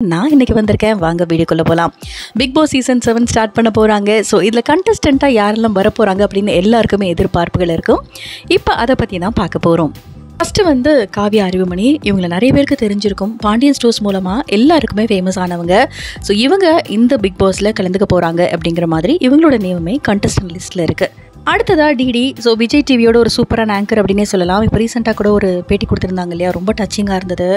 நான் இன்னைக்கு வந்திருக்கேன். வாங்க வீடியோக்குள்ள போகலாம். பிக் பாஸ் சீசன் 7 ஸ்டார்ட் பண்ண போகிறாங்க. ஸோ இதில் கண்டஸ்டண்ட்டாக யாரெல்லாம் வரப்போகிறாங்க அப்படின்னு எல்லாருக்குமே எதிர்பார்ப்புகள் இருக்கும். இப்போ அதை பற்றி தான் பார்க்க போகிறோம். ஃபஸ்ட்டு வந்து காவ்யா அறிவுமணி. இவங்களை நிறைய பேருக்கு தெரிஞ்சிருக்கும். பாண்டியன் ஸ்டோர்ஸ் மூலமாக எல்லாருக்குமே ஃபேமஸ் ஆனவங்க. ஸோ இவங்க இந்த பிக் பாஸில் கலந்துக்க போகிறாங்க அப்படிங்கிற மாதிரி இவங்களோட நேமுமே கண்டஸ்டன்ட் லிஸ்ட்டில் இருக்குது. அடுத்ததாக டிடி. ஸோ விஜய் டிவியோட ஒரு சூப்பரான ஆங்கர் அப்படின்னே சொல்லலாம். இப்போ ரீசெண்டாக கூட ஒரு பேட்டி கொடுத்துருந்தாங்க இல்லையா, ரொம்ப டச்சிங்காக இருந்தது.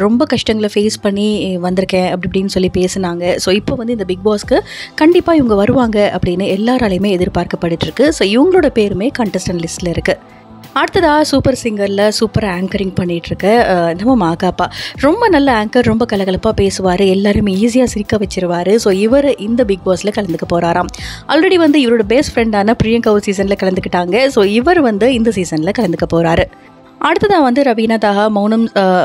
ரொம்ப கஷ்டங்களை ஃபேஸ் பண்ணி வந்திருக்கேன் அப்படி இப்படின்னு சொல்லி பேசுனாங்க. ஸோ இப்போ வந்து இந்த பிக் பாஸ்க்கு கண்டிப்பாக இவங்க வருவாங்க அப்படின்னு எல்லாராலையுமே எதிர்பார்க்கப்பட்டுருக்கு. ஸோ இவங்களோட பேருமே கண்டஸ்டன்ட் லிஸ்ட்டில் இருக்குது. அடுத்ததாக சூப்பர் சிங்கரில் சூப்பர் ஆங்கரிங் பண்ணிகிட்ருக்க நம்ம மாகாப்பா. ரொம்ப நல்ல ஆங்கர், ரொம்ப கலகலப்பாக பேசுவார், எல்லாருமே ஈஸியாக சிரிக்க வச்சிருவார். ஸோ இவர் இந்த பிக் பாஸில் கலந்துக்க போகிறாராம். ஆல்ரெடி வந்து இவரோட பெஸ்ட் ஃப்ரெண்டான பிரியங்கா ஒரு சீசனில் கலந்துக்கிட்டாங்க. ஸோ இவர் வந்து இந்த சீசனில் கலந்துக்க போகிறாரு. அடுத்ததாக வந்து ரவீனா தாஹா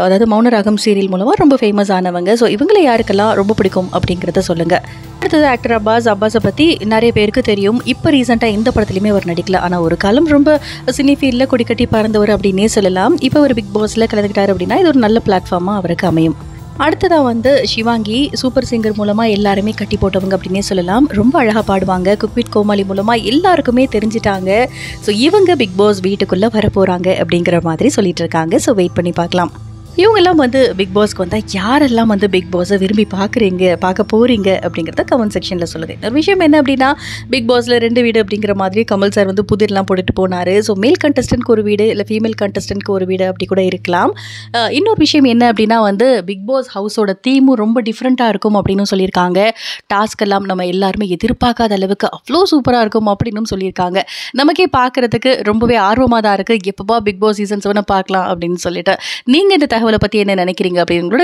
அதாவது மௌனராகம் சீரியல் மூலமாக ரொம்ப ஃபேமஸ் ஆனவங்க. ஸோ இவங்களை யாருக்கெல்லாம் ரொம்ப பிடிக்கும் அப்படிங்கிறத சொல்லுங்கள். அடுத்தது ஆக்டர் அப்பாஸை பற்றி நிறைய பேருக்கு தெரியும். இப்போ ரீசெண்டாக இந்த படத்துலையுமே அவர் நடிக்கல. ஆனால் ஒரு காலம் ரொம்ப சினி ஃபீல்டில் கொடிக்கட்டி பறந்தவர் அப்படின்னே சொல்லலாம். இப்போ ஒரு பிக் பாஸில் கலந்துக்கிட்டார் அப்படின்னா இது ஒரு நல்ல பிளாட்ஃபார்மாக அவருக்கு அமையும். அடுத்ததாக வந்து ஷிவாங்கி. சூப்பர் சிங்கர் மூலமாக எல்லாருமே கட்டி போட்டவங்க அப்படின்னே சொல்லலாம். ரொம்ப அழகாக பாடுவாங்க. குக் வித் கோமாளி மூலமாக எல்லாருக்குமே தெரிஞ்சிட்டாங்க. ஸோ இவங்க பிக் பாஸ் வீட்டுக்குள்ளே வரப்போகிறாங்க அப்படிங்கிற மாதிரி சொல்லிட்டு இருக்காங்க. ஸோ வெயிட் பண்ணி பார்க்கலாம். இவங்கெல்லாம் வந்து பிக் பாஸ்க்கு வந்தால் யாரெல்லாம் வந்து பிக் பாஸை விரும்பி பார்க்க போகிறீங்க அப்படிங்கிறத கமெண்ட் செக்ஷனில் சொல்லுங்கள். ஒரு விஷயம் என்ன அப்படின்னா, பிக் பாஸில் 2 வீடு அப்படிங்கிற மாதிரி கமல் சார் வந்து புதிர்லாம் போட்டுட்டு போனார். ஸோ மேல் கண்டஸ்டன்ட்க்கு ஒரு வீடு, இல்லை ஃபீமேல் கண்டஸ்டன்ட்க்கு ஒரு வீடு அப்படி கூட இருக்கலாம். இன்னொரு விஷயம் என்ன அப்படின்னா வந்து பிக் பாஸ் ஹவுஸோட தீமும் ரொம்ப டிஃப்ரெண்ட்டாக இருக்கும் அப்படின்னு சொல்லியிருக்காங்க. டாஸ்க் எல்லாம் நம்ம எல்லாருமே எதிர்பார்க்காத அளவுக்கு அவ்வளோ சூப்பராக இருக்கும் அப்படின்னு சொல்லியிருக்காங்க. நமக்கே பார்க்குறதுக்கு ரொம்பவே ஆர்வமாக தான் இருக்குது. எப்பப்பா பிக் பாஸ் சீசன் 7 பார்க்கலாம் அப்படின்னு சொல்லிட்டு. நீங்கள் இந்த தகவலை பற்றி என்ன நினைக்கிறீங்க அப்படிங்களோட